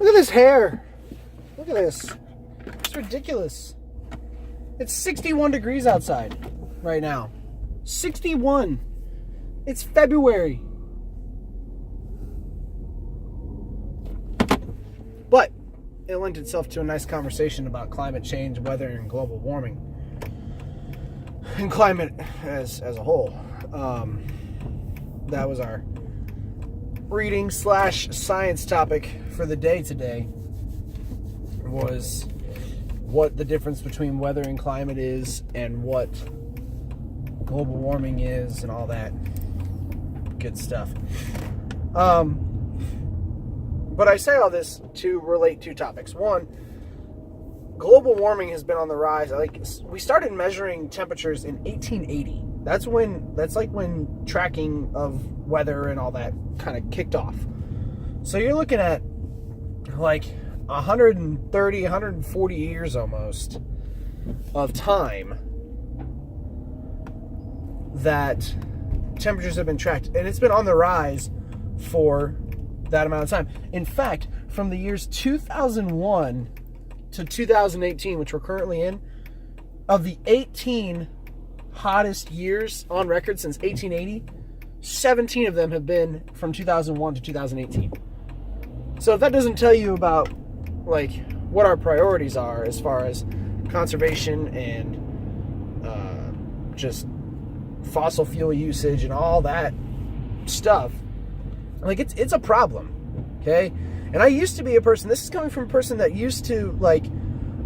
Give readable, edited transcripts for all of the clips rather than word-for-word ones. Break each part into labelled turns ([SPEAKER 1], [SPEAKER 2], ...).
[SPEAKER 1] Look at this hair. Look at this. It's ridiculous. It's 61 degrees outside right now. 61. It's February. But it lent itself to a nice conversation about climate change, weather, and global warming. And climate as a whole. That was our reading / science topic for the day today. Was what the difference between weather and climate is, and what global warming is, and all that good stuff. But I say all this to relate two topics. One, global warming has been on the rise. Like, we started measuring temperatures in 1880. That's like when tracking of weather and all that kind of kicked off. So you're looking at like 130, 140 years almost of time that temperatures have been tracked, and it's been on the rise for that amount of time. In fact, from the years 2001 to 2018, which we're currently in, of the 18 hottest years on record since 1880, 17 of them have been from 2001 to 2018. So if that doesn't tell you about like what our priorities are as far as conservation and just fossil fuel usage and all that stuff, like it's a problem, okay? And I used to be a person, this is coming from a person that used to like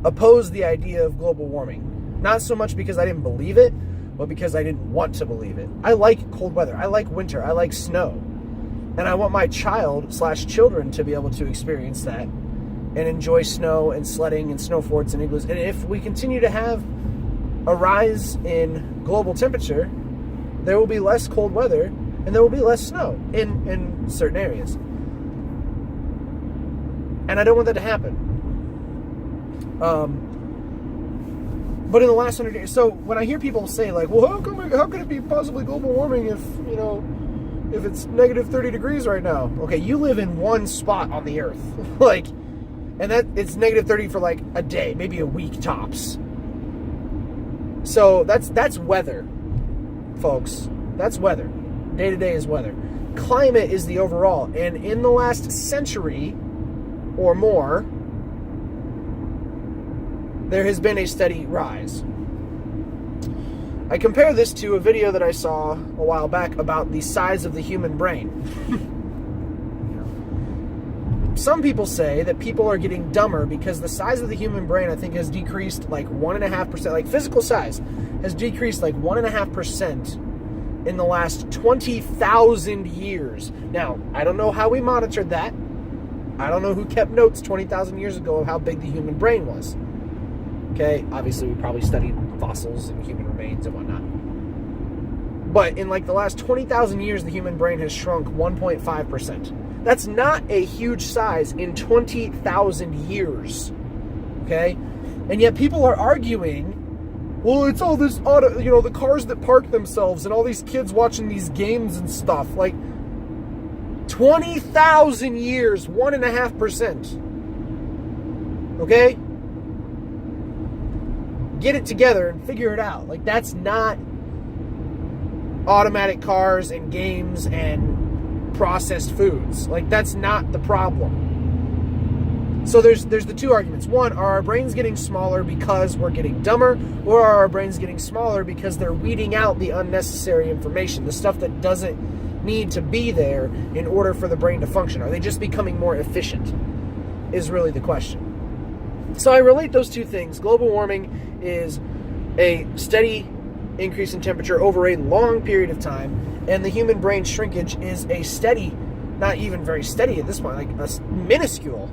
[SPEAKER 1] oppose the idea of global warming. Not so much because I didn't believe it, but because I didn't want to believe it. I like cold weather, I like winter, I like snow. And I want my child / children to be able to experience that and enjoy snow and sledding and snow forts and igloos. And if we continue to have a rise in global temperature, there will be less cold weather and there will be less snow in certain areas. And I don't want that to happen. But in the last 100 years, so when I hear people say like, well, how could it be possibly global warming if it's negative 30 degrees right now? Okay, you live in one spot on the earth. Like, and that it's negative 30 for like a day, maybe a week tops. So that's weather, folks. That's weather. Day to day is weather. Climate is the overall. And in the last century or more, there has been a steady rise. I compare this to a video that I saw a while back about the size of the human brain. Some people say that people are getting dumber because the size of the human brain, I think, has decreased like 1.5%. Like physical size has decreased like 1.5% in the last 20,000 years. Now, I don't know how we monitored that. I don't know who kept notes 20,000 years ago of how big the human brain was. Okay, obviously we probably studied fossils and human remains and whatnot. But in like the last 20,000 years, the human brain has shrunk 1.5%. That's not a huge size in 20,000 years. Okay? And yet people are arguing, well, it's all this auto, the cars that park themselves and all these kids watching these games and stuff. Like 20,000 years, 1.5%. Okay? Get it together and figure it out. Like, that's not automatic cars and games and processed foods. Like, that's not the problem. So there's the two arguments. One, are our brains getting smaller because we're getting dumber, or are our brains getting smaller because they're weeding out the unnecessary information, the stuff that doesn't need to be there in order for the brain to function? Are they just becoming more efficient, is really the question. So I relate those two things. Global warming is a steady increase in temperature over a long period of time, and the human brain shrinkage is a steady, not even very steady at this point, like a minuscule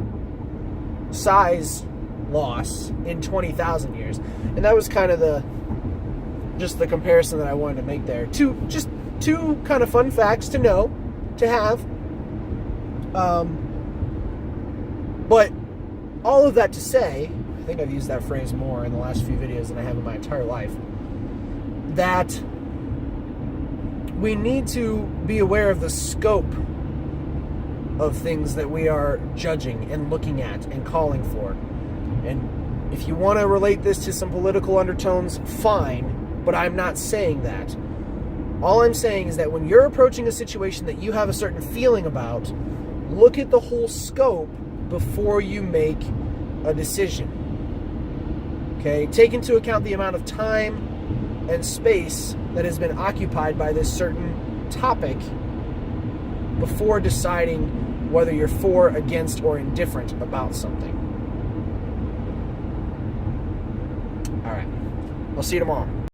[SPEAKER 1] size loss in 20,000 years. And that was kind of the comparison that I wanted to make there. Two kind of fun facts to know, to have. But all of that to say, I think I've used that phrase more in the last few videos than I have in my entire life, that we need to be aware of the scope of things that we are judging and looking at and calling for. And if you want to relate this to some political undertones, fine, but I'm not saying that. All I'm saying is that when you're approaching a situation that you have a certain feeling about, look at the whole scope before you make a decision. Okay? Take into account the amount of time and space that has been occupied by this certain topic before deciding whether you're for, against, or indifferent about something. All right. I'll see you tomorrow.